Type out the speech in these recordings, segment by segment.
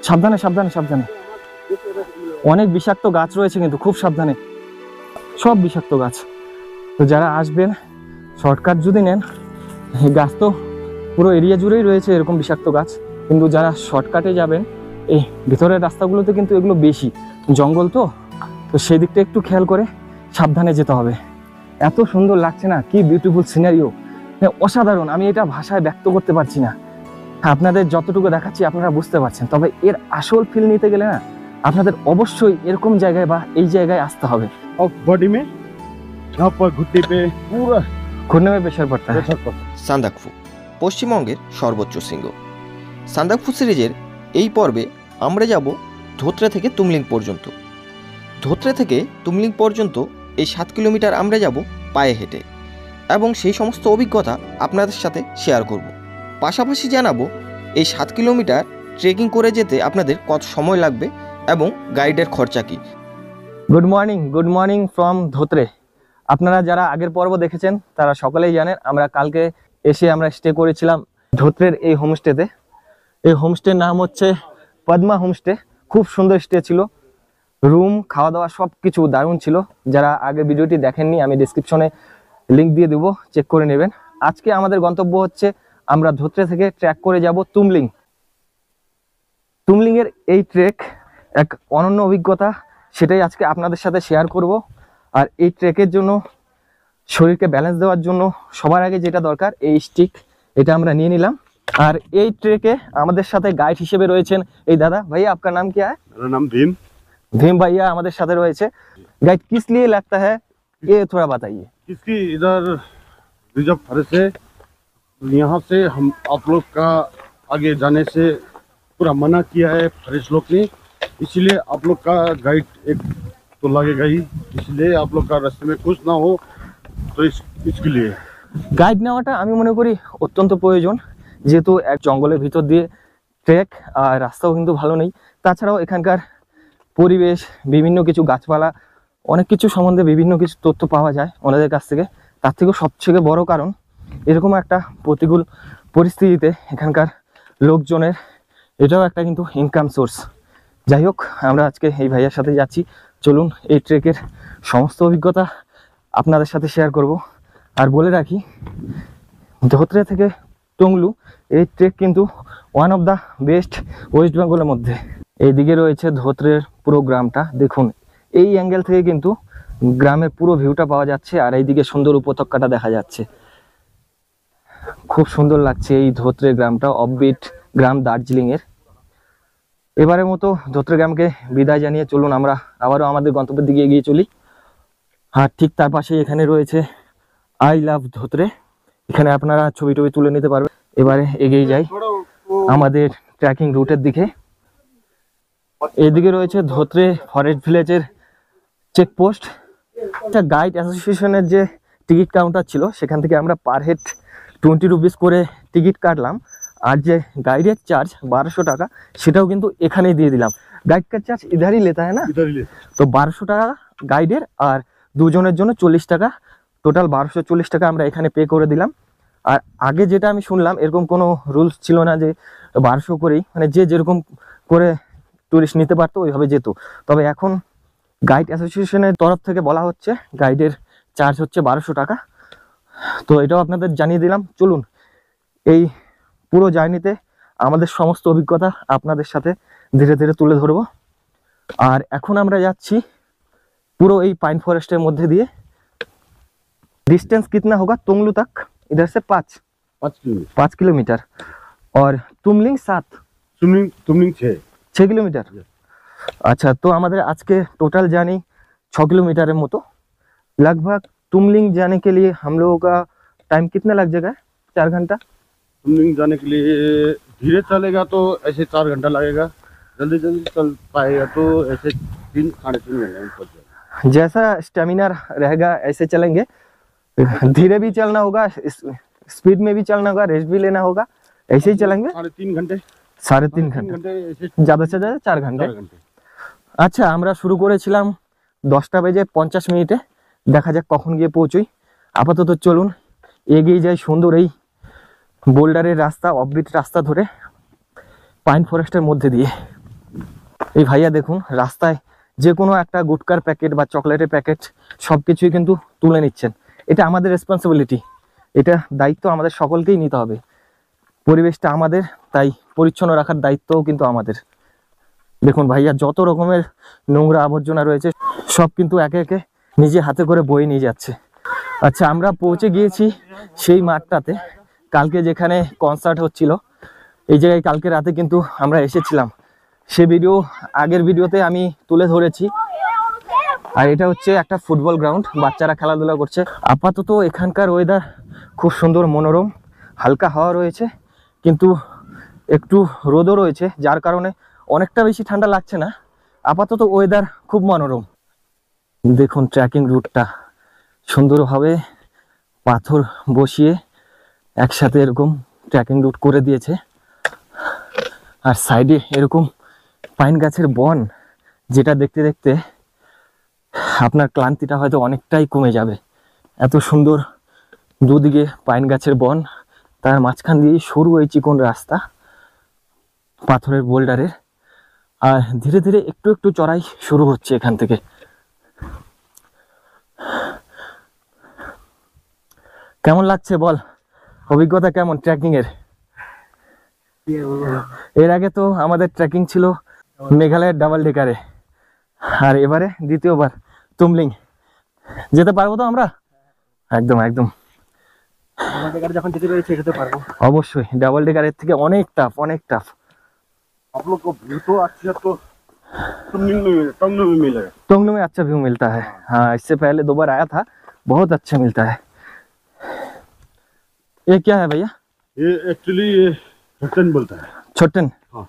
সাবধানে সাবধানে সাবধানে, অনেক বিষাক্ত গাছ রয়েছে কিন্তু, খুব সাবধানে, সব বিষাক্ত গাছ। তো যারা আসবেন শর্টকাট যদি নেন, এই গাছ তো পুরো এরিয়া জুড়েই রয়েছে এরকম বিষাক্ত গাছ, কিন্তু যারা শর্টকাটে যাবেন এই ভিতরের রাস্তাগুলোতে কিন্তু এগুলো বেশি, জঙ্গল তো, তো সেই দিকটা একটু খেয়াল করে সাবধানে যেতে হবে। এত সুন্দর লাগছে না, কি বিউটিফুল সিনারিও, অসাধারণ। আমি এটা ভাষায় ব্যক্ত করতে পারছি না, আপনাদের যতটুকু দেখাচ্ছি আপনারা বুঝতে পারছেন। তবে এর আসল ফিল নিতে গেলে না, আপনাদের অবশ্যই এরকম জায়গায় বা এই জায়গায় আসতে হবে। बॉडी में यहाँ पर घुटने पे पूरा ঘুরনে में प्रेशर पड़ता है। সান্দাকফু পশ্চিমবঙ্গের সর্বোচ্চ শৃঙ্গ। সান্দাকফু সিরিজের এই পর্বে আমরা যাব ধোত্রে থেকে তুমলিং পর্যন্ত। ধোত্রে থেকে তুমলিং পর্যন্ত এই 7 কিলোমিটার আমরা যাব পায়ে হেঁটে, এবং সেই সমস্ত অভিজ্ঞতা আপনাদের সাথে শেয়ার করব। পাশাপাশি জানাবো এই 7 কিলোমিটার ট্রেকিং করে যেতে আপনাদের কত সময় লাগবে এবং গাইডের খরচা কী। Good morning from Dhotrey. আপনারা যারা আগের পর্ব দেখেছেন তারা সকলেই জানেন আমরা কালকে এসে আমরা স্টে করেছিলাম ধোত্রের এই হোমস্টেতে। এই হোমস্টের নাম হচ্ছে পদ্মা হোমস্টে। খুব সুন্দর স্টে ছিল, রুম, খাওয়া দাওয়া সব কিছু দারুণ ছিল। যারা আগের ভিডিওটি দেখেননি আমি ডিসক্রিপশনে লিঙ্ক দিয়ে দেবো, চেক করে নেবেন। আজকে আমাদের গন্তব্য হচ্ছে আমরা ধোত্রে থেকে ট্রেক করে যাব তুমলিং। তুমলিংয়ের এই ট্রেক এক অনন্য অভিজ্ঞতা, সেটাই আজকে আপনাদের সাথে শেয়ার করব। আর এই ট্রেকের জন্য শরীরকে ব্যালেন্স দেওয়ার জন্য সবার আগে যেটা দরকার এই স্টিক, এটা আমরা নিয়ে নিলাম। আর এই ট্রেকে আমাদের সাথে গাইড হিসেবে রয়েছেন এই দাদা। ভাইয়া आपका नाम क्या है? मेरा नाम भीम। भीम भैया আমাদের সাথে রয়েছে। गाइड किस लिए लगता है ये थोड़ा बताइए। इसकी इधर रिजर्व फॉरेस्ट है, यहाँ से हम आप लोग का आगे जाने से पूरा मना किया है फॉरेस्ट लोग ने, इसलिए आप लोग का गाइड एक तो लगेगा ही, इसलिए आप लोग का रास्ते में कुछ ना हो तो इसके लिए গাইড নেওয়াটা আমি মনে করি অত্যন্ত প্রয়োজন, যেহেতু এক জঙ্গলের ভিতর দিয়ে ট্রেক, আর রাস্তাও কিন্তু ভালো নেই। তাছাড়াও এখানকার পরিবেশ, বিভিন্ন কিছু গাছপালা, অনেক কিছু সম্বন্ধে বিভিন্ন কিছু তথ্য পাওয়া যায় ওনাদের কাছ থেকে। তার থেকেও সবথেকে বড় কারণ এরকম একটা প্রতিকূল পরিস্থিতিতে এখানকার লোকজনের এটাও একটা কিন্তু ইনকাম সোর্স। যাই হোক, আমরা আজকে এই ভাইয়ার সাথে যাচ্ছি। চলুন এই ট্রেকের সমস্ত অভিজ্ঞতা আপনাদের সাথে শেয়ার করব। আর বলে রাখি, ধোত্রে থেকে টংলু এই ট্রেক কিন্তু one of the best West বেঙ্গলের মধ্যে। এইদিকে রয়েছে ধোত্রের পুরো গ্রামটা, দেখুন এই অ্যাঙ্গেল থেকে কিন্তু গ্রামের পুরো ভিউটা পাওয়া যাচ্ছে, আর এইদিকে সুন্দর উপত্যকাটা দেখা যাচ্ছে। খুব সুন্দর লাগছে এই ধোত্রে গ্রামটা, অফবিট গ্রাম দার্জিলিংয়ের। এবারের মতো ধোত্রে গ্রামকে বিদায় জানিয়ে চলুন আমরা আবারও আমাদের গন্তব্যের দিকে এগিয়ে চলি। আর ঠিক তার পাশে এখানে রয়েছে আই লাভ ধোত্রে, এখানে আপনারা ছবি টবি তুলে নিতে পারবেন। এবারে এগিয়ে যাই আমাদের ট্রেকিং রুটের দিকে। এদিকে রয়েছে ধোত্রে ফরেস্ট ভিলেজের চেকপোস্ট। একটা গাইড অ্যাসোসিয়েশনের যে টিকিট কাউন্টার ছিল সেখান থেকে আমরা পার হেড 20 রুপিস করে টিকিট কাটলাম, আর যে গাইডের চার্জ 1200 টাকা সেটাও কিন্তু এখানেই দিয়ে দিলাম। গাইড কা চার্জ ইধারই লেতা হয় না, इधर ही ले। তো 1200 টাকা গাইডের, আর দুজনের জন্য 40 টাকা, টোটাল 1240 টাকা আমরা এখানে পে করে দিলাম। আর আগে যেটা আমি শুনলাম এরকম কোনো রুলস ছিল না যে 1200 করেই, মানে যে যেরকম করে টুরিস্ট নিতে পারতো ওইভাবে যেত। তবে এখন গাইড অ্যাসোসিয়েশনের তরফ থেকে বলা হচ্ছে গাইডের চার্জ হচ্ছে 1200 টাকা। তো এটাও আপনাদের জানিয়ে দিলাম। চলুন এই পুরো জার্নিতে আমাদের সমস্ত অভিজ্ঞতা আপনাদের সাথে ধীরে ধীরে তুলে ধরবো। আর এখন আমরা যাচ্ছি পুরো এই পাইন ফরেস্টের মধ্যে দিয়ে। डिस्टेंस कितना होगा तुंगलू तक? इधर से 5 किलोमीटर और तुमलिंग 7 तुमलिंग 6 किलोमीटर। अच्छा, तो हमारे आज के टोटल जार्नी 6 किलोमीटर है मतो लगभग। तुमलिंग जाने के लिए हम लोगों का टाइम कितना लग जाएगा? 4 घंटा। तुमलिंग जाने के लिए धीरे चलेगा तो ऐसे 4 घंटा लगेगा, जल्दी जल्दी चल पाएगा तो ऐसे 3-3.5 घंटे में पहुंच जाएगा। जैसा स्टेमिना रहेगा ऐसे चलेंगे, धीरे भी चलना होगा, स्पीड में भी चलना होगा, रेस्ट भी लेना होगा, ऐसे ही चलेंगे। 3.5 घंटे ज्यादा से ज्यादा 4 घंटे। আচ্ছা, আমরা শুরু করেছিলাম 10টা বেজে 50 মিনিটে, দেখা যাক কখন গিয়ে পৌঁছই। আপাতত চলুন এগিয়ে যাই সুন্দর এই বোল্ডারের রাস্তা, অফবিট রাস্তা ধরে। পাইন ফরেস্টের মধ্যে দিয়ে। এই ভাইয়া দেখুন রাস্তায় যে কোনো একটা গুটকার প্যাকেট বা চকলেটের প্যাকেট সব কিছুই কিন্তু তুলে নিচ্ছেন। এটা আমাদের রেসপন্সিবিলিটি, এটা দায়িত্ব আমাদের সকলকেই নিতে হবে। পরিবেশটা আমাদের, তাই পরিচ্ছন্ন রাখার দায়িত্বও কিন্তু আমাদের। দেখুন ভাইয়া যত রকমের নোংরা আবর্জনা রয়েছে সব কিন্তু একে একে নিজে হাতে করে বয়ে নিয়ে যাচ্ছে। আচ্ছা, আমরা পৌঁছে গিয়েছি সেই মাঠটাতে, কালকে যেখানে কনসার্ট হচ্ছিল এই জায়গায় কালকে রাতে কিন্তু আমরা এসেছিলাম। সে ভিডিও আগের ভিডিওতে আমি তুলে ধরেছি। আর এটা হচ্ছে একটা ফুটবল গ্রাউন্ড, বাচ্চারা খেলাধুলা করছে। আপাতত এখানকার ওয়েদার খুব সুন্দর মনোরম, হালকা হাওয়া রয়েছে কিন্তু একটু রোদও রয়েছে, যার কারণে অনেকটা বেশি ঠান্ডা লাগছে না। আপাতত ওয়েদার খুব মনোরম। দেখুন ট্রেকিং রুটটা সুন্দরভাবে পাথর বসিয়ে একসাথে এরকম ট্রেকিং রুট করে দিয়েছে। আর সাইডে এরকম পাইন গাছের বন, যেটা দেখতে দেখতে আপনার ক্লান্তিটা হয়তো অনেকটাই কমে যাবে। এত সুন্দর দুদিকে পাইন গাছের বন, তার মাঝখান দিয়ে সরু এই চিকন রাস্তা পাথরের বোল্ডারের। আর ধীরে ধীরে একটু একটু চড়াই শুরু হচ্ছে এখান থেকে। কেমন লাগছে বল, অভিজ্ঞতা কেমন ট্রেকিং এর? এর আগে তো আমাদের ট্রেকিং ছিল মেঘালয়ের ডাবল ডেকারে, আর এবারে দ্বিতীয়বার তুমলিং। যেতে পারবো তো আমরা? একদম একদম, যখন যেতে পেরেছি যেতে পারবো। অবশ্যই ডাবল ডেকারের থেকে অনেক টাফ, অনেক টাফ। आप लोग को व्यू तो अच्छा तो टंगनू में मिलेगा। टोंगलू में अच्छा व्यू मिलता है। हाँ, इससे पहले 2 बार आया था, बहुत अच्छा मिलता है। ये क्या है भैया? ये एक्चुअली ये छोटन बोलता है। छोटन? हाँ।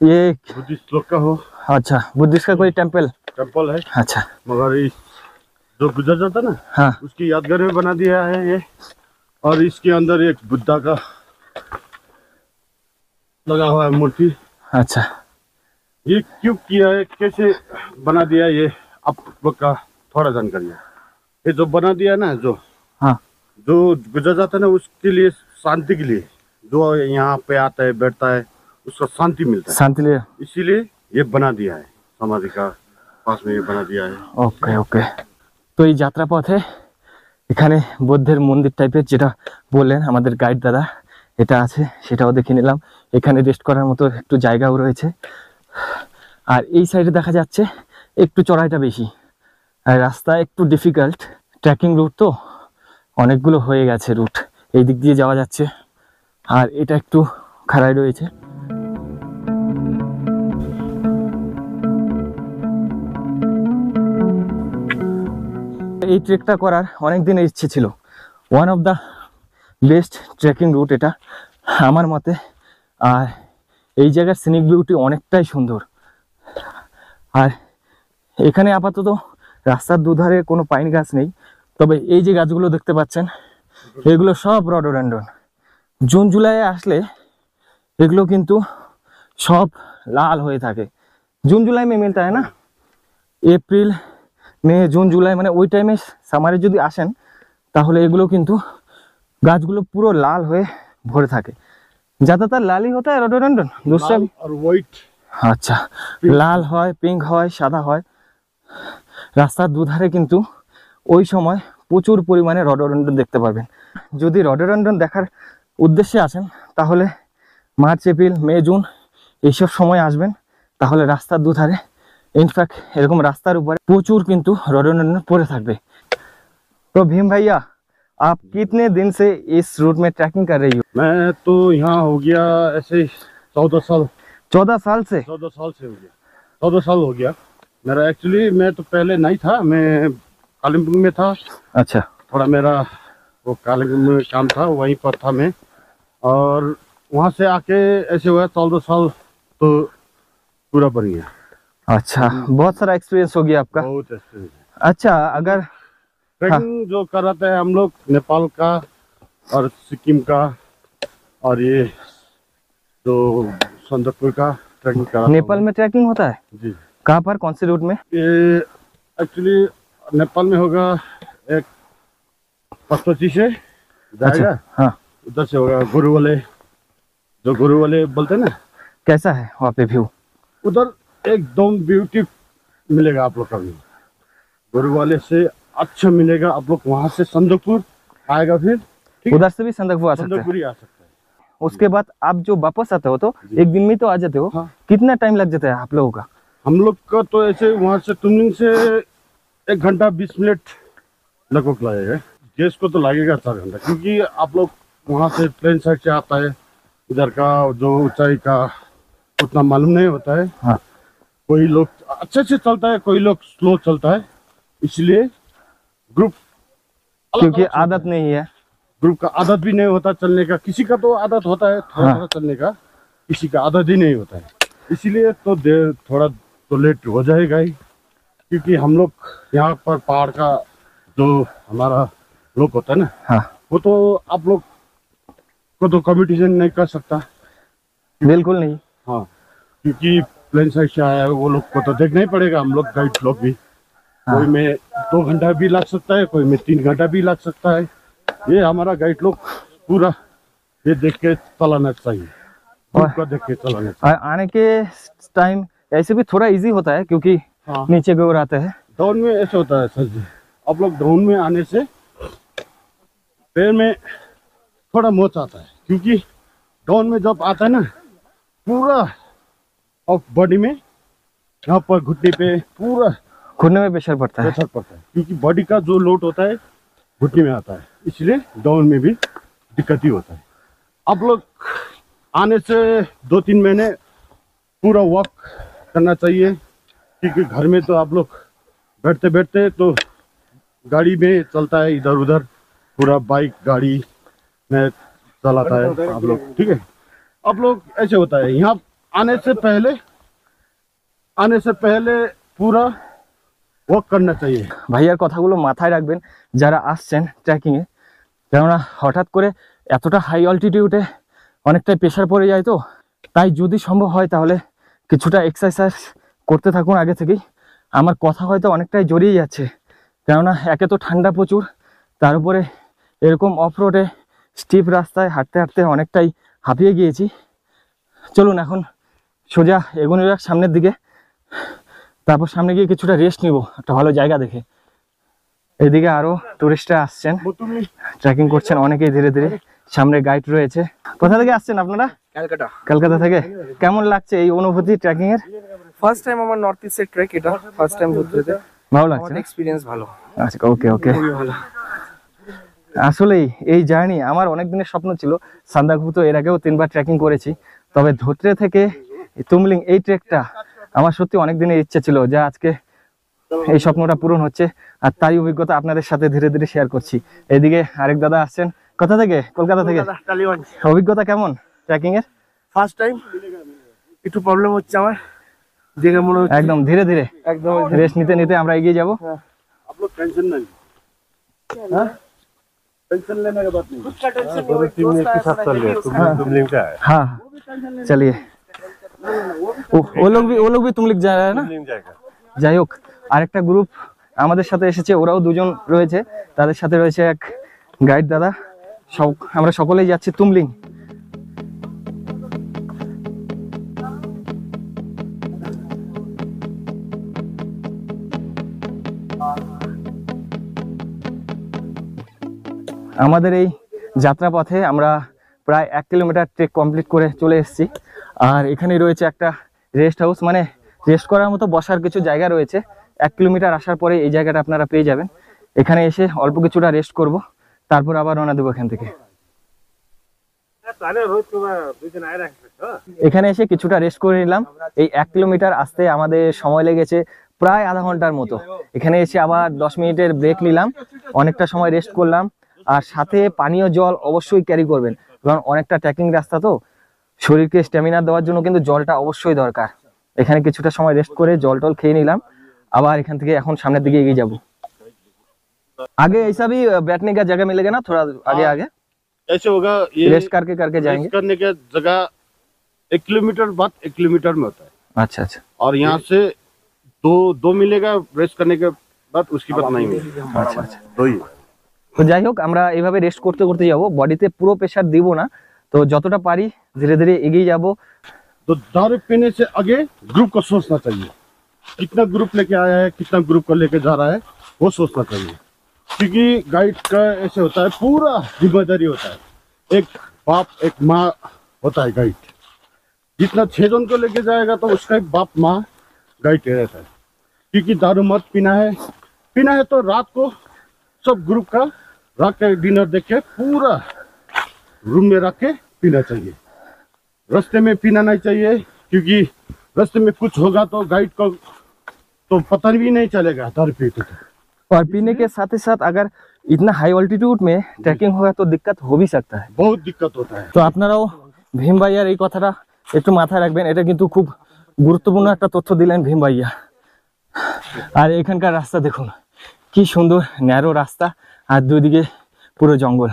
ये बुद्धिस्ट लोग का हो अच्छा, बुद्धिस्ट का कोई टेम्पल? टेम्पल है, अच्छा मगर इस जो गुजर जाता ना हाँ, उसकी यादगार में बना दिया है ये। और इसके अंदर एक बुद्धा का लगा हुआ है मूर्ति। अच्छा ये क्यों किया है, कैसे बना दिया, ये आप लोग का थोड़ा जानकारी है। ये जो बना दिया ना, हाँ जो गुजर जाता है ना उसके लिए, शांति के लिए, जो यहाँ पे आता है बैठता है उसको शांति मिलता है, शांति लिए। इसीलिए ये बना दिया है, समाधि का पास में ये बना दिया है। ওকে ওকে। তো এই যাত্রাপথে এখানে বৌদ্ধের মন্দির টাইপের যেটা বললেন আমাদের গাইড দাদা, এটা আছে, সেটাও দেখে নিলাম। এখানে রেস্ট করার মতো একটু জায়গাও রয়েছে। আর এই সাইডে দেখা যাচ্ছে একটু চড়াইটা বেশি, আর রাস্তা একটু ডিফিকাল্ট। ট্রেকিং রুট তো অনেকগুলো হয়ে গেছে রুট, এই দিক দিয়ে যাওয়া যাচ্ছে। আর এটা একটু খাড়াই রয়েছে। এই ট্রেকটা করার অনেক দিনের ইচ্ছে ছিল। One of the best trekking route এটা আমার মতে। আর এই জায়গার সিনিক বিউটি অনেকটাই সুন্দর। আর এখানে আপাতত রাস্তার দুধারে কোনো পাইন গাছ নেই, তবে এই যে গাছগুলো দেখতে পাচ্ছেন এগুলো সব রডোডেন্ড্রন। জুন জুলাইয়ে আসলে এগুলো কিন্তু সব লাল হয়ে থাকে। জুন জুলাই মে মিলতা है ना, এপ্রিল মে জুন জুলাই, মানে ওই টাইমে সামারে যদি আসেন তাহলে এগুলো কিন্তু গাছগুলো পুরো লাল হয়ে ভরে থাকে। ज़्यादातर लाल ही होता है रोडोडेंड्रन, दूसरा लाल और व्हाइट। আচ্ছা, লাল হয়, পিঙ্ক হয়, সাদা হয়। রাস্তার দুধারে কিন্তু ওই সময় প্রচুর পরিমাণে রডোডেন্ড্রন দেখতে পাবেন। যদি রডোডেন্ড্রন দেখার উদ্দেশ্যে আসেন তাহলে মার্চ এপ্রিল মে জুন এইসব সময় আসবেন, তাহলে রাস্তার দুধারে ইনফ্যাক্ট এরকম রাস্তার উপরে প্রচুর কিন্তু রডোডেন্ড্রন পড়ে থাকবে। তো ভীম ভাইয়া, आप कितने दिन से इस रूट में ट्रैकिंग कर रही हो? मैं तो यहाँ हो गया ऐसे 14 साल। 14 साल से? 14 साल से हो गया, 14 साल हो गया मेरा। एक्चुअली मैं तो पहले नहीं था, मैं कालिम्पोंग में था। अच्छा, थोड़ा मेरा वो कालिम्पोंग में काम था, वहीं पर था मैं। और वहाँ से आके ऐसे हुआ 14 साल तो पूरा बन गया। अच्छा, बहुत सारा एक्सपीरियंस हो गया आपका। बहुत एक्सपीरियंस है। अच्छा, अगर ट्रैकिंग जो कराते हैं हम लोग नेपाल का और सिक्किम का, और ये जो सन्दकपुर का ट्रैकिंग कराते नेपाल में ट्रैकिंग होता है? जी। कहाँ पर, कौन से रूट में? ये एक्चुअली नेपाल में होगा एक पशुपति से जाएगा। हाँ, उधर से होगा गुरु वाले, जो गुरु वाले बोलते हैं ना, कैसा है वहाँ पे व्यू? उधर एकदम ब्यूटी मिलेगा आप लोग का व्यू। गुरुवाले से अच्छा मिलेगा आप लोग, वहां से संदकपुर आएगा, फिर ठीक है? उधर से भी संदकपुर आ सकते हैं। संदकपुर ही आ सकता है। उसके बाद आप जो वापस आते हो तो एक दिन में तो आ जाते हो, हाँ। कितना टाइम लग जाता है आप लोगों का? हम लोग का तो ऐसे वहां से तुमलिंग से 1 घंटा 20 मिनट लगभग लगेगा। गैस को तो लगेगा 4 घंटा, क्योंकि आप लोग वहां से प्लेन साइड से आता है, इधर का जो ऊंचाई का उतना मालूम नहीं होता है। हाँ। कोई लोग अच्छे से चलता है, कोई लोग स्लो चलता है, इसलिए ग्रुप क्योंकि आदत नहीं है। ग्रुप का आदत भी नहीं होता चलने का। किसी का तो आदत होता है थोड़ा हाँ। थोड़ा चलने का, किसी का आदत ही नहीं होता है, इसीलिए तो देर थोड़ा तो लेट हो जाएगा ही। क्योंकि हम लोग यहाँ पर पहाड़ का जो हमारा लोग होता है ना, हाँ वो तो आप लोग को तो कंपटीशन नहीं कर सकता। बिल्कुल नहीं। हाँ, क्योंकि प्लेन साइड से आया है, वो लोग को तो देखना ही पड़ेगा। हम लोग गाइड लोग भी कोई में 2 घंटा भी लग सकता है, कोई में 3 घंटा भी लग सकता है। ये हमारा गाइड लोग पूरा ये देख के चलाना चाहिए, ग्रुप का देख के चलाना चाहिए। और आने के टाइम ऐसे भी थोड़ा इजी होता है क्योंकि हाँ, नीचे की ओर आते हैं। डाउन में ऐसा होता है सर जी, आप लोग डाउन में आने से पैर में थोड़ा मोच आता है, क्योंकि डाउन में जब आता है ना पूरा और बॉडी में यहाँ पर घुटने पे पूरा घुटने में प्रेशर पड़ता है। प्रेशर पड़ता है, क्योंकि बॉडी का जो लोड होता है घुटने में आता है, इसलिए डाउन में भी दिक्कत ही होता है। आप लोग आने से 2-3 महीने पूरा वॉक करना चाहिए, क्योंकि घर में तो आप लोग बैठते बैठते तो गाड़ी में चलता है इधर उधर, पूरा बाइक गाड़ी में चलाता है आप लोग, ठीक है? आप लोग ऐसे होता है, यहाँ आने से पहले पूरा ওয়াক করনা চাইয়ে। ভাইয়ার কথাগুলো মাথায় রাখবেন যারা আসছেন ট্রেকিংয়ে, কেননা হঠাৎ করে এতটা হাই অল্টিটিউডে অনেকটাই প্রেশার পড়ে যায়, তো তাই যদি সম্ভব হয় তাহলে কিছুটা এক্সারসাইজ করতে থাকুন আগে থেকেই। আমার কথা হয়তো অনেকটাই জড়িয়ে যাচ্ছে, কেননা একে তো ঠান্ডা প্রচুর, তার উপরে এরকম অফ রোডে স্টিপ রাস্তায় হাঁটতে হাঁটতে অনেকটাই হাঁপিয়ে গিয়েছি। চলুন এখন সোজা এগোনো যাক সামনের দিকে, তারপর সামনে গিয়ে কিছুটা রেস্ট নিব একটা ভালো জায়গা দেখে। এদিকে আরো টুরিস্টরা আসছেন, ট্রেকিং করছেন অনেকেই ধীরে ধীরে, সামনে গাইড রয়েছে। কোথা থেকে আসছেন আপনারা? ক্যালকাটা। কলকাতা থেকে। কেমন লাগছে এই অনুভূতি ট্রেকিং এর? ফার্স্ট টাইম আমার নর্থ ইস্টের ট্রেক, এটা ফার্স্ট টাইম ঘুরতে। ভালো লাগছে? আমার এক্সপেরিয়েন্স ভালো। আচ্ছা, ওকে ওকে। খুবই ভালো। আসলেই এই জার্নি আমার অনেক দিনের স্বপ্ন ছিল। সান্দাকফু তো এর আগেও 3বার ট্রেকিং করেছি, তবে ধোত্রে থেকে তুমলিং এই ট্রেকটা আমার সত্যি অনেক দিনের ইচ্ছে ছিল, যা আজকে এই স্বপ্নটা পূরণ হচ্ছে। আর তারই অভিজ্ঞতা আপনাদের সাথে ধীরে ধীরে শেয়ার করছি। এদিকে আরেক দাদা আসছেন, কোথা থেকে? কলকাতা থেকে। টালিগঞ্জ। অভিজ্ঞতা কেমন ট্রেকিং এর? ফার্স্ট টাইম, একটু প্রবলেম হচ্ছে আমার, দেখে মনে হচ্ছে একদম ধীরে ধীরে একদম রেস্ট নিতে নিতে আমরা এগিয়ে যাব। आप लोग टेंशन नहीं, टेंशन लेने का बात नहीं। उसका टेंशन नहीं, पूरे टीम एक साथ चल रहे हैं, तुमलिंग का है, हाँ चलिए। वो लोग भी तुमलिंग जा रहा है ना? तुमलिंग जाएगा। যাই হোক, আরেকটা গ্রুপ আমাদের সাথে এসেছে, ওরাও 2জন রয়েছে, তাদের সাথে রয়েছে এক গাইড দাদা। আমরা সকলেই যাচ্ছি তুমলিং। আমাদের এই যাত্রাপথে আমরা প্রায় 1 কিলোমিটার ট্রেক কমপ্লিট করে চলে এসেছি। আর এখানে রয়েছে একটা রেস্ট হাউস, মানে রেস্ট করার মতো বসার কিছু জায়গা রয়েছে। 1 কিলোমিটার আসার পরে এই জায়গাটা আপনারা পেয়ে যাবেন। এখানে এসে অল্প কিছুটা রেস্ট করব, তারপর আবার রওনা দেবো এখান থেকে। এখানে এসে কিছুটা রেস্ট করে নিলাম। এই 1 কিলোমিটার আসতে আমাদের সময় লেগেছে প্রায় আধা ঘন্টার মতো। এখানে এসে আবার 10 মিনিটের ব্রেক নিলাম, অনেকটা সময় রেস্ট করলাম। আর সাথে পানীয় জল অবশ্যই ক্যারি করবেন, কারণ অনেকটা ট্রেকিং রাস্তা তো, শরীরকে স্ট্যামিনা দেওয়ার জন্য কিন্তু জলটা অবশ্যই দরকার। এখানে কিছুটা সময় রেস্ট করে জল টল খেয়ে নিলাম, আবার এখান থেকে এখন সামনের দিকে এগিয়ে যাব। आगे ऐसा भी बैठने का जगह मिलेगा ना थोड़ा आगे आगे? ऐसे होगा, ये रेस्ट करके करके जाएंगे। रेस्ट करने के जगह 1 किलोमीटर बाद 1 किलोमीटर में होता है, अच्छा अच्छा और यहाँ से दो मिलेगा रेस्ट करने के बाद, उसके बाद नहीं मिलेगा। अच्छा अच्छा। दो ही। তো যাই হোক, আমরা এইভাবে রেস্ট করতে করতে যাব, বডিতে পুরো প্রেসার দিব না, তো যতটা পারি ধীরে ধীরে এগিয়ে যাব। तो दारू पीने से आगे ग्रुप को सोचना चाहिए, कितना ग्रुप लेके आया है, कितना ग्रुप को लेके जा रहा है, वो सोचना चाहिए। क्योंकि गाइड का ऐसे होता है, पूरा जिम्मेदारी होता है, एक बाप एक माँ होता है गाइड। जितना 6 जन को लेके जाएगा तो उसका एक बाप माँ गाइड रहता है। क्योंकि दारू मत पीना है तो रात को सब ग्रुप का रात का डिनर देख के पूरा रूम में रख के पीना चाहिए। रास्ते में पीना नहीं चाहिए, क्योंकि रास्ते में कुछ होगा तो गाइड को तो पता भी नहीं चलेगा दारू पीते तो। और पीने के साथ ही साथ अगर इतना हाई ऑल्टीट्यूड में ट्रैकिंग होगा तो दिक्कत हो भी सकता है। बहुत दिक्कत होता है। তো আপনারাও ভীম ভাইয়ার এই কথাটা একটু মাথায় রাখবেন, এটা কিন্তু খুব গুরুত্বপূর্ণ একটা তথ্য দিলেন ভীম ভাইয়া। আর এখানকার রাস্তা দেখুন কি সুন্দর, ন্যারো রাস্তা আর দুদিকে পুরো জঙ্গল,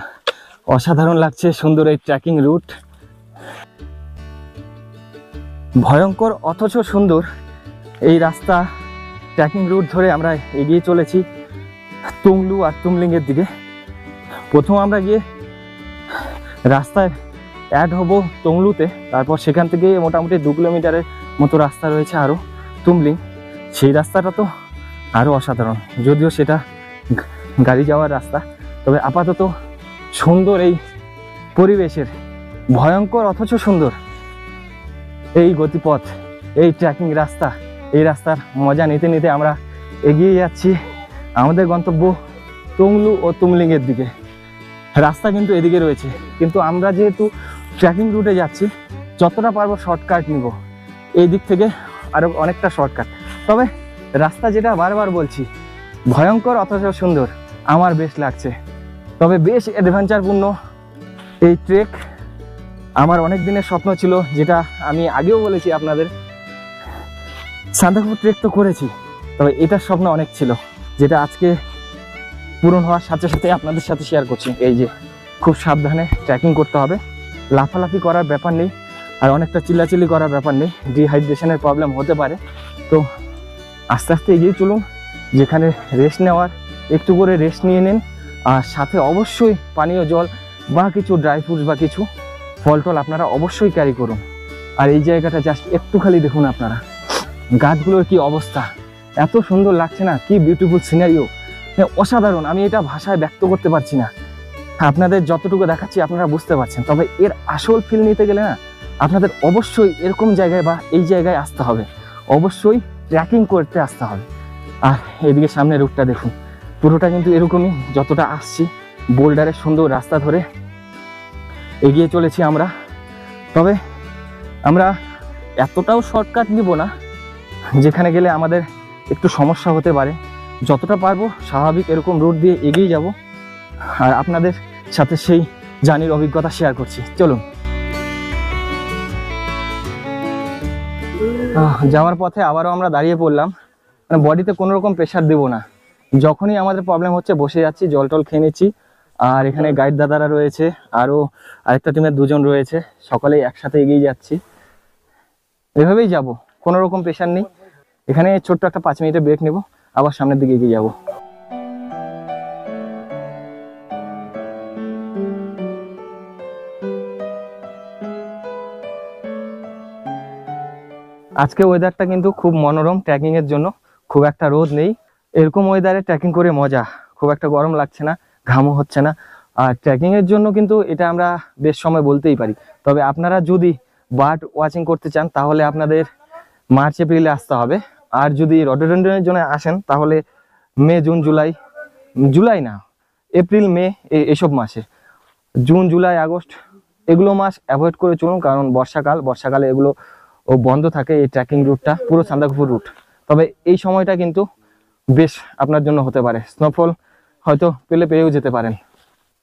অসাধারণ লাগছে সুন্দর এই ট্রেকিং রুট। ভয়ঙ্কর অথচ সুন্দর এই রাস্তা ট্রেকিং রুট ধরে আমরা এগিয়ে চলেছি তুংলু আর তুমলিংয়ের দিকে। প্রথম আমরা গিয়ে রাস্তায় অ্যাড হব তুংলুতে, তারপর সেখান থেকে মোটামুটি 2 কিলোমিটারের মতো রাস্তা রয়েছে আরও তুমলিং। সেই রাস্তাটা তো আরও অসাধারণ, যদিও সেটা গাড়ি যাওয়ার রাস্তা। তবে আপাতত সুন্দর এই পরিবেশের, ভয়ঙ্কর অথচ সুন্দর এই গতিপথ, এই ট্রেকিং রাস্তা, এই রাস্তার মজা নিতে নিতে আমরা এগিয়ে যাচ্ছি আমাদের গন্তব্য তুংলু ও তুমলিংয়ের দিকে। রাস্তা কিন্তু এদিকে রয়েছে, কিন্তু আমরা যেহেতু ট্রেকিং রুটে যাচ্ছি যতটা পারবো শর্টকাট নিব, এই দিক থেকে আরও অনেকটা শর্টকাট। তবে রাস্তা যেটা বারবার বলছি, ভয়ঙ্কর অথচ সুন্দর, আমার বেশ লাগছে। তবে বেশ অ্যাডভেঞ্চারপূর্ণ এই ট্রেক। আমার অনেক দিনের স্বপ্ন ছিল, যেটা আমি আগেও বলেছি আপনাদের, সান্দাকফু ট্রেক তো করেছি, তবে এটার স্বপ্ন অনেক ছিল, যেটা আজকে পূরণ হওয়ার সাথে সাথে আপনাদের সাথে শেয়ার করছি। এই যে খুব সাবধানে ট্রেকিং করতে হবে, লাফালাফি করার ব্যাপার নেই, আর অনেকটা চিল্লাচিল্লি করার ব্যাপার নেই, ডিহাইড্রেশনের প্রবলেম হতে পারে। তো আস্তে আস্তে এগিয়ে চলুন, যেখানে রেস্ট নেওয়ার একটু করে রেস্ট নিয়ে নিন, আর সাথে অবশ্যই পানীয় জল বা কিছু ড্রাই ফ্রুটস বা কিছু ফল টল আপনারা অবশ্যই ক্যারি করুন। আর এই জায়গাটা জাস্ট একটু খালি দেখুন আপনারা, গাছগুলোর কি অবস্থা, এত সুন্দর লাগছে না, কি বিউটিফুল সিনারিও, অসাধারণ। আমি এটা ভাষায় ব্যক্ত করতে পারছি না, আপনাদের যতটুকু দেখাচ্ছি আপনারা বুঝতে পারছেন। তবে এর আসল ফিল নিতে গেলে না, আপনাদের অবশ্যই এরকম জায়গায় বা এই জায়গায় আসতে হবে, অবশ্যই ট্রেকিং করতে আসতে হবে। আর এদিকে সামনে রুটটা দেখুন, পুরোটা কিন্তু এরকমই, যতটা আসছি বোল্ডারের সুন্দর রাস্তা ধরে এগিয়ে চলেছি আমরা। তবে আমরা এতটাও শর্টকাট নিব না, যেখানে গেলে আমাদের একটু সমস্যা হতে পারে। যতটা পারবো স্বাভাবিক এরকম রুট দিয়ে এগিয়ে যাব, আর আপনাদের সাথে সেই জার্নির অভিজ্ঞতা শেয়ার করছি। চলুন। যাওয়ার পথে আবারও আমরা দাঁড়িয়ে পড়লাম, মানে বডিতে কোনো রকম প্রেশার দেব না, যখনই আমাদের প্রবলেম হচ্ছে বসে যাচ্ছি, জল টল খেয়ে নিচ্ছি। আর এখানে গাইড দাদারা রয়েছে, আরও আরেকটা টিমের 2 জন রয়েছে, সকলেই একসাথে এগিয়ে যাচ্ছি, এভাবেই যাব, কোনো রকম প্রেশার নেই। এখানে ছোট্ট একটা 5 মিনিটের ব্রেক নেব, আবার সামনের দিকে এগিয়ে যাব। আজকে ওয়েদারটা কিন্তু খুব মনোরম, ট্রেকিং এর জন্য খুব একটা রোদ নেই। এরকম ওয়েদারে ট্রেকিং করে মজা, খুব একটা গরম লাগছে না, ঘামও হচ্ছে না। আর ট্রেকিং এর জন্য কিন্তু এটা আমরা বেশ সময় বলতেই পারি। তবে আপনারা যদি বার্ড ওয়াচিং করতে চান তাহলে আপনাদের মার্চ এপ্রিলে আসতে হবে। আর যদি রডোডেন্ড্রনের জন্য আসেন তাহলে মে জুন জুলাই না, এপ্রিল মে এসব মাসে, জুন জুলাই আগস্ট এগুলো মাস অ্যাভয়েড করে চলুন, কারণ বর্ষাকালে এগুলো বন্ধ থাকে, এই ট্রেকিং রুটটা পুরো সান্দাকফু রুট। তবে এই সময়টা কিন্তু বেশ আপনার জন্য হতে পারে, স্নোফল হয়তো পেয়েও যেতে পারেন।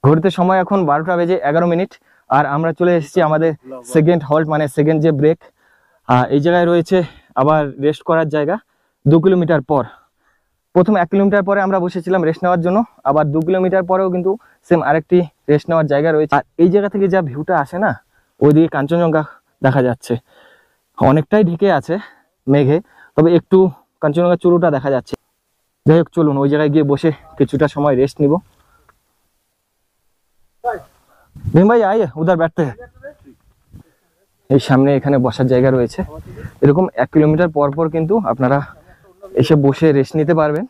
ঘড়িতে সময় এখন 12টা বেজে 11 মিনিট, আর আমরা চলে এসেছি আমাদের সেকেন্ড হল্ট, মানে সেকেন্ড যে ব্রেক। এই জায়গায় রয়েছে আবার রেস্ট করার জায়গা 2 কিলোমিটার পর। প্রথম 1 কিলোমিটার পরে আমরা বসেছিলাম রেস্ট নেওয়ার জন্য, আবার 2 কিলোমিটার পরেও কিন্তু সেম আরেকটি রেস্ট নেওয়ার জায়গা রয়েছে। আর এই জায়গা থেকে যা ভিউটা আসে না, ওইদিকে কাঞ্চনজঙ্ঘা দেখা যাচ্ছে, অনেকটাই ঢেকে আছে মেঘে, তবে একটু কাঞ্চনজঙ্ঘা চূড়োটা দেখা যাচ্ছে। যাই হোক, চলুন ওই জায়গায় গিয়ে বসে কিছুটা সময় রেস্ট নিব। भीम भाई आइए, उधर बैठते हैं। এই সামনে এখানে বসার জায়গা রয়েছে। এরকম 1 কিলোমিটার পর পর কিন্তু আপনারা এসে বসে রেস্ট নিতে পারবেন।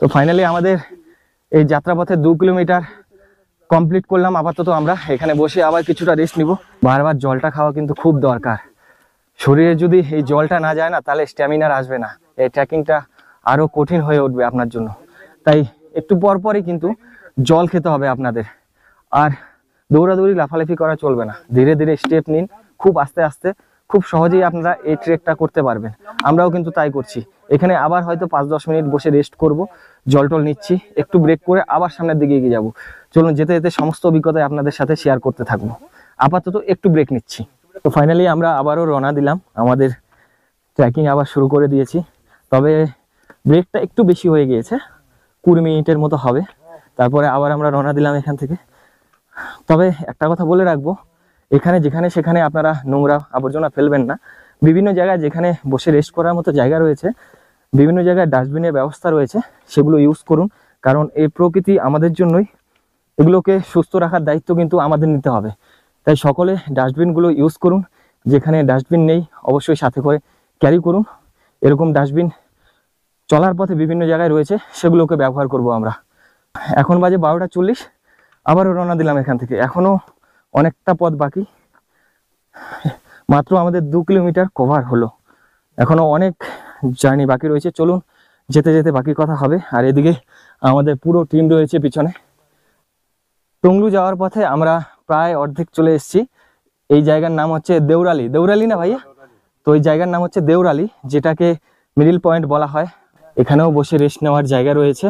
তো ফাইনালি আমাদের এই যাত্রাপথে 2 কিলোমিটার কমপ্লিট করলাম। আপাতত আমরা এখানে বসে আবার কিছুটা রেস্ট নিব। বারবার জলটা খাওয়া কিন্তু খুব দরকার। শরীরে যদি এই জলটা না যায় না, তাহলে স্ট্যামিনার আসবে না, এই ট্রেকিংটা আরো কঠিন হয়ে উঠবে আপনার জন্য। তাই একটু পর পরই কিন্তু জল খেতে হবে আপনাদের। আর দৌড়াদৌড়ি লাফালাফি করা চলবে না, ধীরে ধীরে স্টেপ নিন, খুব আস্তে আস্তে, খুব সহজেই আপনারা এই ট্রেকটা করতে পারবেন। আমরাও কিন্তু তাই করছি। এখানে আবার হয়তো 5-10 মিনিট বসে রেস্ট করব, জল টল নিচ্ছি, একটু ব্রেক করে আবার সামনের দিকে এগিয়ে যাব। চলুন যেতে যেতে সমস্ত অভিজ্ঞতা আপনাদের সাথে শেয়ার করতে থাকবো। আপাতত একটু ব্রেক নিচ্ছি। তো ফাইনালি আমরা আবারও রওনা দিলাম, আমাদের ট্রেকিং আবার শুরু করে দিয়েছি। তবে ব্রেকটা একটু বেশি হয়ে গিয়েছে, 20 মিনিটের মতো হবে। তারপরে আবার আমরা রওনা দিলাম এখান থেকে। তবে একটা কথা বলে রাখবো, এখানে যেখানে সেখানে আপনারা নোংরা আবর্জনা ফেলবেন না। বিভিন্ন জায়গায় যেখানে বসে রেস্ট করার মতো জায়গা রয়েছে, বিভিন্ন জায়গায় ডাস্টবিনের ব্যবস্থা রয়েছে, সেগুলো ইউজ করুন। কারণ এই প্রকৃতি আমাদের জন্যই, এগুলোকে সুস্থ রাখার দায়িত্ব কিন্তু আমাদের নিতে হবে। তাই সকলে ডাস্টবিনগুলো ইউজ করুন। যেখানে ডাস্টবিন নেই অবশ্যই সাথে করে ক্যারি করুন। এরকম ডাস্টবিন চলার পথে বিভিন্ন জায়গায় রয়েছে, সেগুলোকে ব্যবহার করব আমরা। এখন বাজে 12টা 40, আবারও রওনা দিলাম এখান থেকে। এখনো অনেকটা পথ বাকি, মাত্র আমাদের 2 কিলোমিটার কভার হলো, এখনো অনেক জার্নি বাকি রয়েছে। চলুন যেতে যেতে বাকি কথা হবে। আর এদিকে আমাদের পুরো টিম রয়েছে পিছনে। টংলু যাওয়ার পথে আমরা প্রায় অর্ধেক চলে এসেছি। এই জায়গার নাম হচ্ছে দেউরালি। দেউরালি না ভাইয়া? তো এই জায়গার নাম হচ্ছে দেউরালি, যেটাকে মিডিল পয়েন্ট বলা হয়। এখানেও বসে রেস্ট নেওয়ার জায়গা রয়েছে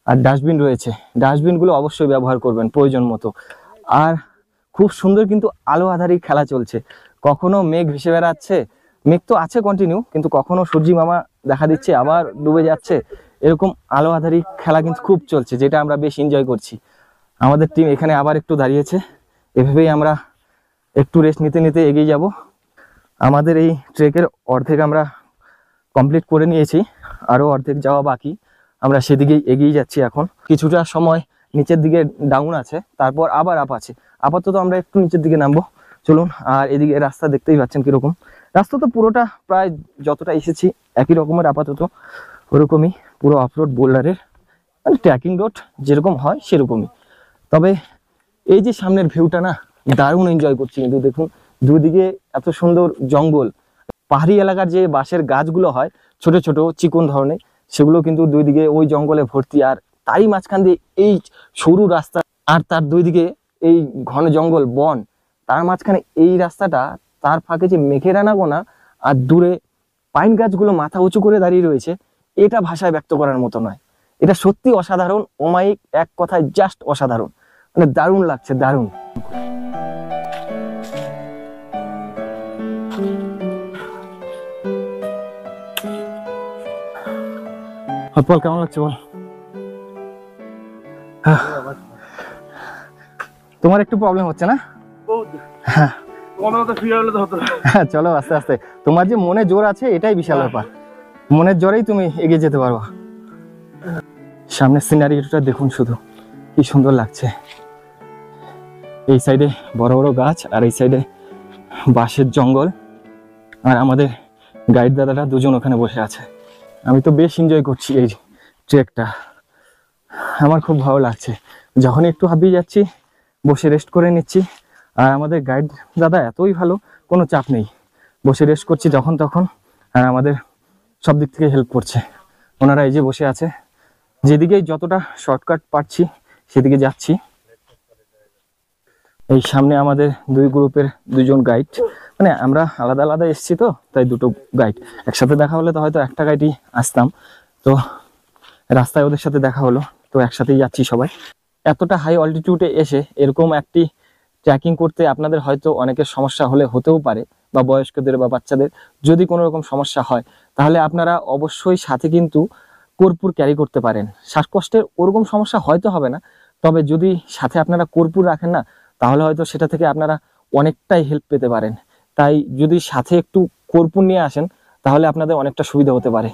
আর ডাস্টবিন রয়েছে। ডাস্টবিনগুলো অবশ্যই ব্যবহার করবেন প্রয়োজন মতো। আর খুব সুন্দর কিন্তু আলো আঁধারি খেলা চলছে। কখনো মেঘ ভেসে বেড়াচ্ছে, মেঘ তো আছে কন্টিনিউ, কিন্তু কখনো সূর্যি মামা দেখা দিচ্ছে, আবার ডুবে যাচ্ছে। এরকম আলো আঁধারি খেলা কিন্তু খুব চলছে, যেটা আমরা বেশ এনজয় করছি। আমাদের টিম এখানে আবার একটু দাঁড়িয়েছে। এভাবেই আমরা একটু রেস্ট নিতে নিতে এগিয়ে যাব। আমাদের এই ট্রেকের অর্ধেক আমরা কমপ্লিট করে নিয়েছি, আরও অর্ধেক যাওয়া বাকি। আমরা সেদিকেই এগিয়ে যাচ্ছি। এখন কিছুটা সময় নিচের দিকে ডাউন আছে, তারপর আবার আপ আছে। আপাতত আমরা একটু নিচের দিকে নামবো, চলুন। আর এদিকে রাস্তা দেখতেই পাচ্ছেন কিরকম। রাস্তা তো পুরোটা প্রায় যতটা এসেছি একই রকমের, আপাতত ওরকমই, পুরো অফরোড বোল্ডারের, মানে ট্রেকিং রোড যেরকম হয় সেরকমই। তবে এই যে সামনের ভিউটা না, দারুণ এনজয় করছি। কিন্তু দেখুন দুদিকে এত সুন্দর জঙ্গল, পাহাড়ি এলাকার যে বাঁশের গাছগুলো হয় ছোট ছোট চিকন ধরনের, সেগুলো কিন্তু দুই দিকে ওই জঙ্গলে ভর্তি। আর তারই মাঝখান দিয়ে এই সরু রাস্তা, আর তার দুই দিকে এই ঘন জঙ্গল বন, তার মাঝখানে এই রাস্তাটা, তার ফাঁকে যে মেঘের আনাগোনা, আর দূরে পাইন গাছগুলো মাথা উঁচু করে দাঁড়িয়ে রয়েছে, এটা ভাষায় ব্যক্ত করার মতো নয়। এটা সত্যি অসাধারণ, অমায়িক, এক কথায় জাস্ট অসাধারণ। মানে দারুণ লাগছে, দারুণ। বল কেমন লাগছে বল। তোমার একটু প্রবলেম হচ্ছে না? হ্যাঁ চলো আস্তে আস্তে। তোমার যে মনে জোর আছে এটাই বিশাল ব্যাপার, মনের জোরেই তুমি এগিয়ে যেতে পারবা। সামনের সিনারিটা দেখুন শুধু, কি সুন্দর লাগছে। এই সাইডে বড় বড় গাছ, আর এই সাইডে বাঁশের জঙ্গল। আর আমাদের গাইড দাদারা দুজন ওখানে বসে আছে। আমি তো বেশ এনজয় করছি এই ট্রেকটা, আমার খুব ভালো লাগছে। যখন একটু হাঁপিয়ে যাচ্ছি বসে রেস্ট করে নিচ্ছি। আর আমাদের গাইড দাদা এতই ভালো, কোনো চাপ নেই, বসে রেস্ট করছি যখন তখন। আর আমাদের সব দিক থেকে হেল্প করছে। ওনারা এই যে বসে আছে, যেদিকেই যতটা শর্টকাট পাচ্ছি সেদিকে যাচ্ছি। এই সামনে আমাদের দুই গ্রুপের দুজন গাইড, মানে আমরা আলাদা আলাদা এসেছি তো, তাই দুটো গাইড। একসাথে দেখা হলে তো হয়তো একটা গাইডই আসতাম, তো রাস্তায় ওদের সাথে দেখা হলো, তো একসাথেই যাচ্ছি সবাই। এতটা হাই অল্টিটিউডে এসে এরকম একটি ট্রেকিং করতে আপনাদের হয়তো অনেকের সমস্যা হতেও পারে, বা বয়স্কদের বা বাচ্চাদের যদি কোনো রকম সমস্যা হয়, তাহলে আপনারা অবশ্যই সাথে কিন্তু কর্পূর ক্যারি করতে পারেন। শ্বাসকষ্টের ওরকম সমস্যা হয়তো হবে না, তবে যদি সাথে আপনারা কর্পূর রাখেন না, তাহলে হয়তো সেটা থেকে আপনারা অনেকটাই হেল্প পেতে পারেন। তাই যদি সাথে একটু কর্পূর নিয়ে আসেন, তাহলে আপনাদের অনেকটা সুবিধা হতে পারে।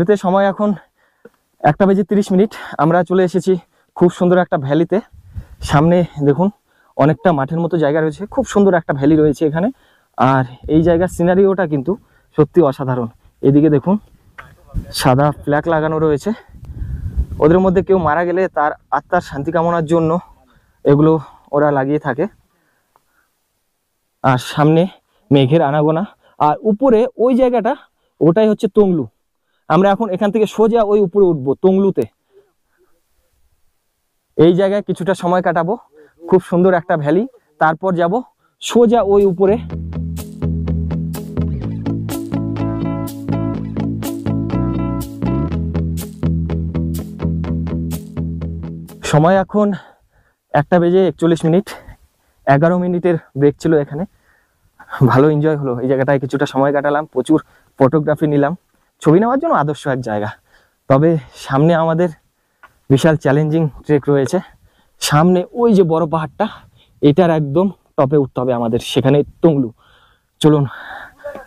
ঘড়িতে সময় এখন 1:30 আমরা চলে এসেছি খুব সুন্দর একটা ভ্যালিতে। সামনে দেখুন অনেকটা মাঠের মতো জায়গা রয়েছে, খুব সুন্দর একটা ভ্যালি রয়েছে এখানে। আর এই জায়গার সিনারিওটা কিন্তু সত্যি অসাধারণ। এদিকে দেখুন সাদা ফ্ল্যাগ লাগানো রয়েছে, ওদের মধ্যে কেউ মারা গেলে তার আত্মার শান্তি কামনার জন্য এগুলো ওরা লাগিয়ে থাকে। আর সামনে মেঘের আনাগোনা, আর উপরে ওই জায়গাটা ওটাই হচ্ছে তংলু। আমরা এখন এখান থেকে সোজা ওই উপরে উঠবো তংলুতে। এই জায়গায় কিছুটা সময় কাটাবো, খুব সুন্দর একটা ভ্যালি, তারপর যাব সোজা ওই উপরে। সময় এখন 1:41, 11 মিনিটের ব্রেক ছিল এখানে। ভালো এনজয় হলো, এই জায়গাটায় কিছুটা সময় কাটালাম, প্রচুর ফটোগ্রাফি নিলাম। ছবি নেওয়ার জন্য আদর্শ এক জায়গা। তবে সামনে আমাদের বিশাল চ্যালেঞ্জিং ট্রেক রয়েছে। সামনে ওই যে বড় পাহাড়টা, এটার একদম টপে উঠতে হবে আমাদের, সেখানে তংলু। চলুন,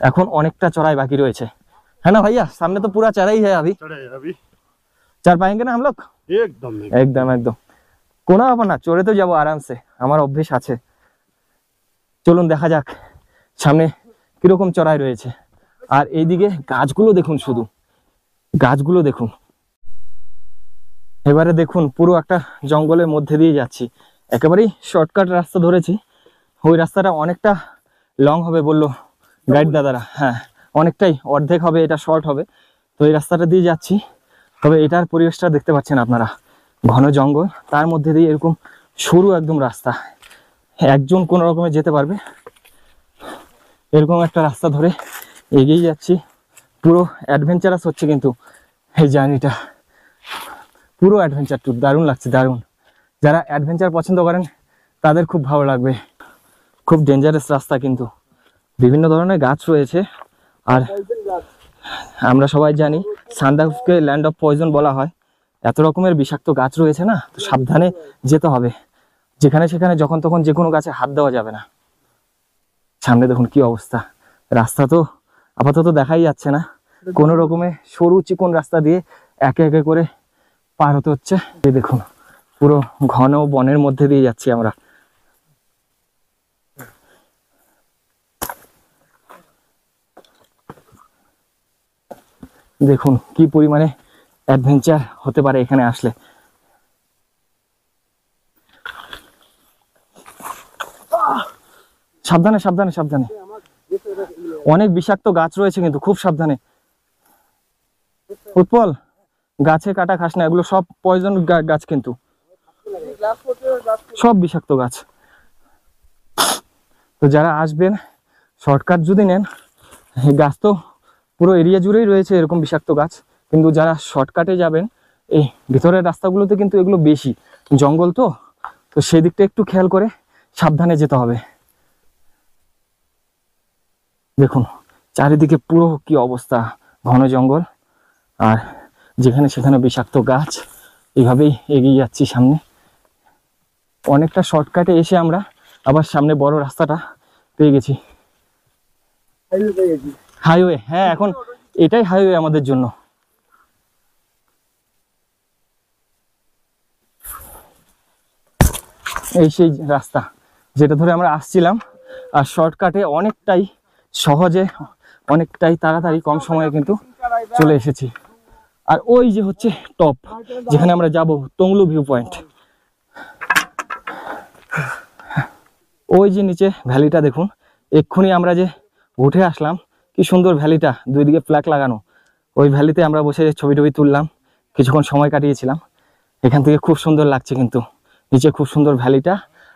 এখন অনেকটা চড়াই বাকি রয়েছে। হ্যাঁ না ভাইয়া, সামনে তো পুরা चढ़ाई है अभी। चढ़े अभी चढ़ पाएंगे ना हम लोग? एकदम একদম একদম, কোনো ব্যাপার না, চড়ে তো যাবো আরামসে, আমার অভ্যেস আছে। চলুন দেখা যাক সামনে কিরকম চড়াই রয়েছে। আর এইদিকে গাছগুলো দেখুন, শুধু গাছগুলো দেখুন। এবারে দেখুন পুরো একটা জঙ্গলের মধ্যে দিয়ে যাচ্ছি, একেবারেই শর্টকাট রাস্তা ধরেছি। ওই রাস্তাটা অনেকটা লং হবে বললো গাইড দাদারা, হ্যাঁ অনেকটাই, অর্ধেক হবে, এটা শর্ট হবে। তো এই রাস্তাটা দিয়ে যাচ্ছি। তবে এটার পরিবেশটা দেখতে পাচ্ছেন আপনারা, ঘন জঙ্গল, তার মধ্যে দিয়ে এরকম সরু একদম রাস্তা, একজন কোনো রকমে যেতে পারবে এরকম একটা রাস্তা ধরে এগিয়ে যাচ্ছি। পুরো অ্যাডভেঞ্চারাস হচ্ছে কিন্তু এই জার্নিটা, পুরো অ্যাডভেঞ্চার ট্যুর, দারুণ লাগছে, দারুণ। যারা অ্যাডভেঞ্চার পছন্দ করেন তাদের খুব ভালো লাগবে। খুব ডেঞ্জারাস রাস্তা, কিন্তু বিভিন্ন ধরনের গাছ রয়েছে। আর আমরা সবাই জানি সান্দাকফুকে ল্যান্ড অফ পয়জন বলা হয়। এত রকমের বিষাক্ত গাছ রয়েছে না, তো সাবধানে যেতে হবে। যেখানে সেখানে যখন তখন যে কোনো গাছে হাত দেওয়া যাবে না। সামনে দেখুন কি অবস্থা, রাস্তা তো আপাতত দেখাই যাচ্ছে না, কোনো রকমে সরু চিকন রাস্তা দিয়ে একে একে করে পার হতে হচ্ছে। এই দেখুন পুরো ঘন বনের মধ্যে দিয়ে যাচ্ছি আমরা। দেখুন কি পরিমাণে অ্যাডভেঞ্চার হতে পারে এখানে আসলে। সাবধানে সাবধানে সাবধানে, অনেক বিষাক্ত গাছ রয়েছে কিন্তু, খুব সাবধানে। উৎপল, গাছে কাটা খাস না, এগুলো সব পয়জন গাছ, কিন্তু সব বিষাক্ত গাছ। তো যারা আসবেন শর্টকাট যদি নেন, গাছ তো পুরো এরিয়া জুড়েই রয়েছে এরকম বিষাক্ত গাছ, কিন্তু যারা শর্টকাটে যাবেন এই ভিতরের রাস্তাগুলোতে কিন্তু এগুলো বেশি, জঙ্গল তো, তো সেই দিকটা একটু খেয়াল করে সাবধানে যেতে হবে। দেখুন চারিদিকে পুরো কি অবস্থা, ঘন জঙ্গল, আর যেখানে সেখানে বিষাক্ত গাছ। এইভাবেই এগিয়ে যাচ্ছি সামনে। অনেকটা শর্টকাটে এসে আমরা আবার সামনে বড় রাস্তাটা পেয়ে গেছি, হাইওয়ে। হ্যাঁ এখন এটাই হাইওয়ে আমাদের জন্য। এই সেই রাস্তা যেটা ধরে আমরা আসছিলাম, আর শর্টকাটে অনেকটাই সহজে, অনেকটাই তাড়াতাড়ি, কম সময়ে কিন্তু চলে এসেছি। আর ওই যে হচ্ছে টপ, যেখানে আমরা যাব, তংলু ভিউ পয়েন্ট। ওই যে নিচে ভ্যালিটা দেখুন, এক্ষুনি আমরা যে উঠে আসলাম, কি সুন্দর ভ্যালিটা, দুই দিকে ফ্ল্যাগ লাগানো। ওই ভ্যালিতে আমরা বসে ছবি টবি তুললাম, কিছুক্ষণ সময় কাটিয়েছিলাম। এখান থেকে খুব সুন্দর লাগছে, কিন্তু নিচে খুব সুন্দর ভ্যালিটা।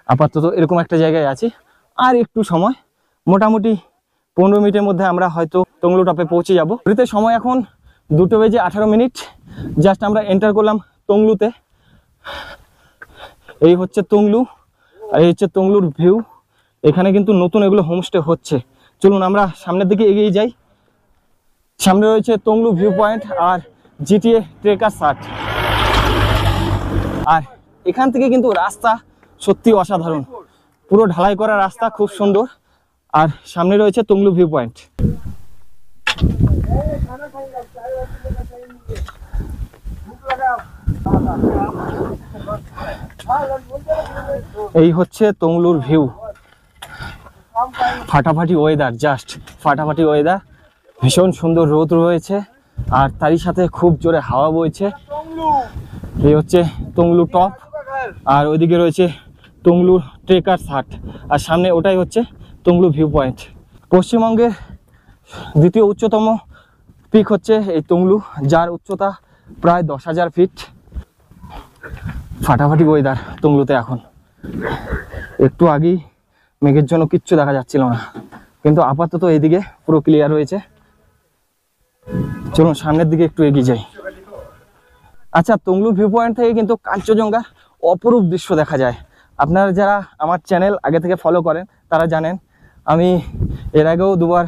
আপাতত এরকম একটা জায়গায় আছি, আর একটু সময়, মোটামুটি 15 মিনিটের মধ্যে আমরা হয়তো তংলু টপে পৌঁছে যাব। ঘড়িতে সময় এখন 2:18, জাস্ট আমরা এন্টার করলাম তংলুতে। এই হচ্ছে তংলু, আর এই হচ্ছে তংলুর ভিউ। এখানে কিন্তু নতুন এগুলো হোমস্টে হচ্ছে। চলুন আমরা সামনের দিকে এগিয়ে যাই। সামনে রয়েছে তংলু ভিউ পয়েন্ট আর জিটিএ ট্রেকার সার্ট। আর এখান থেকে কিন্তু রাস্তা সত্যি অসাধারণ, পুরো ঢালাই করা রাস্তা, খুব সুন্দর। আর সামনে রয়েছে তংলু ভিউ পয়েন্ট। এই হচ্ছে টংলুর ভিউ, ফাটাফাটি ওয়েদার, জাস্ট ফাটাফাটি ওয়েদার, ভীষণ সুন্দর রোদ রয়েছে আর তারই সাথে খুব জোরে হাওয়া বইছে। এই হচ্ছে টংলু টপ, আর ওইদিকে রয়েছে টংলু ট্রেকার্স হাট, আর সামনে ওটাই হচ্ছে টংলু ভিউ পয়েন্ট। পশ্চিমবঙ্গের দ্বিতীয় উচ্চতম পিক হচ্ছে এই টংলু, যার উচ্চতা প্রায় 10,000 ফিট। ফাটাফাটি ওয়েদার টংলুতে এখন। একটু আগেই মেঘের জন্য কিচ্ছু দেখা যাচ্ছিল না, কিন্তু আপাতত এইদিকে পুরো ক্লিয়ার রয়েছে। চলুন সামনের দিকে একটু এগিয়ে যাই। আচ্ছা, টংলু ভিউ পয়েন্ট থেকে কিন্তু কাঞ্চনজঙ্ঘার অপরূপ দৃশ্য দেখা যায়। আপনারা যারা আমার চ্যানেল আগে থেকে ফলো করেন তারা জানেন আমি এর আগেও দুবার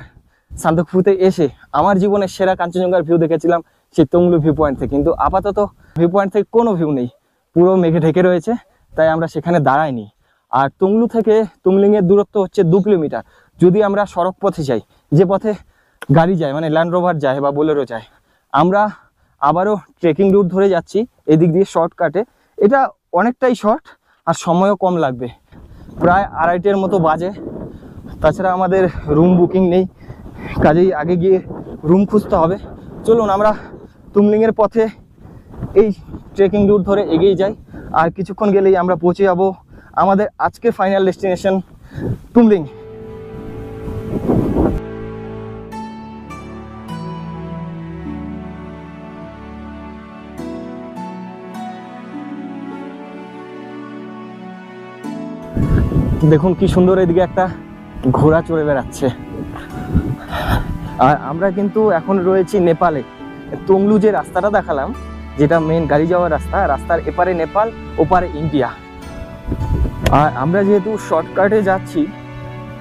সান্দকফুতে এসে আমার জীবনের সেরা কাঞ্চনজঙ্ঘার ভিউ দেখেছিলাম সেই টংলু ভিউ পয়েন্ট থেকে। কিন্তু আপাতত ভিউ পয়েন্ট থেকে কোনো ভিউ নেই, পুরো মেঘে ঢেকে রয়েছে, তাই আমরা সেখানে দাঁড়াইনি। আর টংলু থেকে তুমলিংয়ের দূরত্ব হচ্ছে 2 কিলোমিটার। যদি আমরা সড়ক পথে যাই, যে পথে গাড়ি যায় মানে ল্যান্ড রোভার যায় বা বোলেরো যায়, আমরা আবারও ট্রেকিং রুট ধরে যাচ্ছি এদিক দিয়ে শর্টকাটে। এটা অনেকটাই শর্ট আর সময়ও কম লাগবে, প্রায় 2:30-এর মতো বাজে। তাছাড়া আমাদের রুম বুকিং নেই, কাজেই আগে গিয়ে রুম খুঁজতে হবে। চলুন আমরা তুমলিংয়ের পথে এই ট্রেকিং রুট ধরে এগিয়ে যাই, আর কিছুক্ষণ গেলেই আমরা পৌঁছে যাব আমাদের আজকের ফাইনাল ডেস্টিনেশন তুমলিং। দেখুন কি সুন্দর, এদিকে একটা ঘোড়া চড়ে বেড়াচ্ছে। আর আমরা কিন্তু এখন রয়েছি নেপালে। টংলু যে রাস্তাটা দেখালাম, যেটা মেন গাড়ি যাওয়ার রাস্তা, রাস্তার এপারে নেপাল ওপারে ইন্ডিয়া। আর আমরা যেহেতু শর্টকাটে যাচ্ছি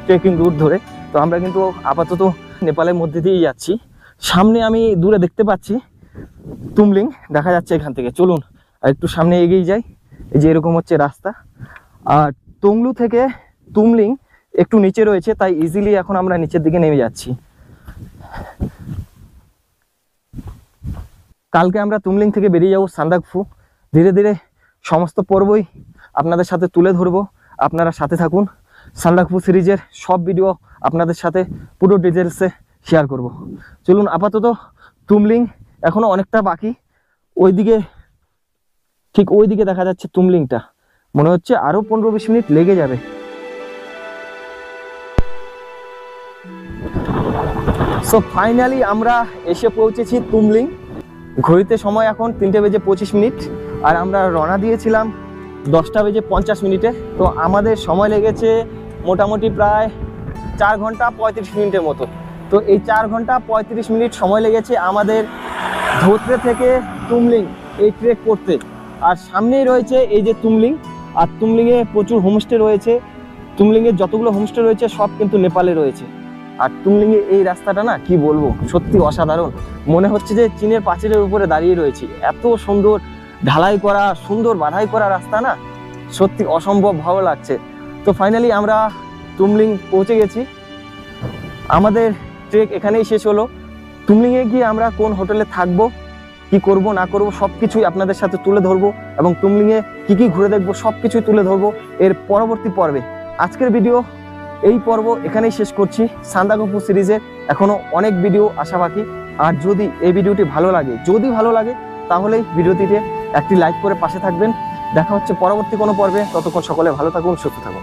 ট্রেকিং রুট ধরে, তো আমরা কিন্তু আপাতত নেপালের মধ্যে দিয়েই যাচ্ছি। সামনে আমি দূরে দেখতে পাচ্ছি তুমলিং দেখা যাচ্ছে এখান থেকে। চলুন আর একটু সামনে এগিয়ে যাই। এই যে এরকম হচ্ছে রাস্তা। আর টংলু থেকে তুমলিং একটু নিচে রয়েছে, তাই ইজিলি এখন আমরা নিচের দিকে নেমে যাচ্ছি। কালকে আমরা তুমলিং থেকে বেরিয়ে যাব সান্দাকফু। ধীরে ধীরে সমস্ত পর্বই আপনাদের সাথে তুলে ধরবো, আপনারা সাথে থাকুন। সান্দাকফু সিরিজের সব ভিডিও আপনাদের সাথে পুরো ডিটেলসে শেয়ার করব। চলুন, আপাতত তুমলিং এখনো অনেকটা বাকি। ওইদিকে, ঠিক ওইদিকে দেখা যাচ্ছে তুমলিংটা, মনে হচ্ছে আরো 15-20 মিনিট লেগে যাবে। সো ফাইনালি আমরা এসে পৌঁছেছি তুমলিং। ঘড়িতে সময় এখন 3:25 আর আমরা রওনা দিয়েছিলাম 10:50 তো আমাদের সময় লেগেছে মোটামুটি প্রায় 4 ঘন্টা 35 মিনিটের মতো। তো এই 4 ঘন্টা 35 মিনিট সময় লেগেছে আমাদের ধোত্রে থেকে তুমলিং এই ট্রেক করতে। আর সামনেই রয়েছে এই যে তুমলিং, আর তুমলিংয়ে প্রচুর হোমস্টে রয়েছে। তুমলিংয়ের যতগুলো হোমস্টে রয়েছে সব কিন্তু নেপালে রয়েছে। আর তুমলিংয়ে এই রাস্তাটা না কি বলবো, সত্যি অসাধারণ। মনে হচ্ছে যে চীনের প্রাচীরের উপরে দাঁড়িয়ে রয়েছি। এত সুন্দর ঢালাই করা, সুন্দর বাধাই করা রাস্তা না, সত্যি অসম্ভব ভালো লাগছে। তো ফাইনালি আমরা তুমলিং পৌঁছে গেছি। আমাদের ট্রেক এখানেই শেষ হলো। তুমলিংয়ে গিয়ে আমরা কোন হোটেলে থাকবো, কি করব না করব সব কিছুই আপনাদের সাথে তুলে ধরবো, এবং তুমলিংয়ে কি কি ঘুরে দেখবো সব কিছুই তুলে ধরবো এর পরবর্তী পর্বে। আজকের ভিডিও এই পর্ব এখানেই শেষ করছি। সান্দাকফু সিরিজের এখনো অনেক ভিডিও আসা বাকি। আর যদি এই ভিডিওটি ভালো লাগে তাহলেই ভিডিওটিতে একটি লাইক করে পাশে থাকবেন। দেখা হচ্ছে পরবর্তী কোনো পর্বে। ততক্ষণ সকলে ভালো থাকুন, সুস্থ থাকুন।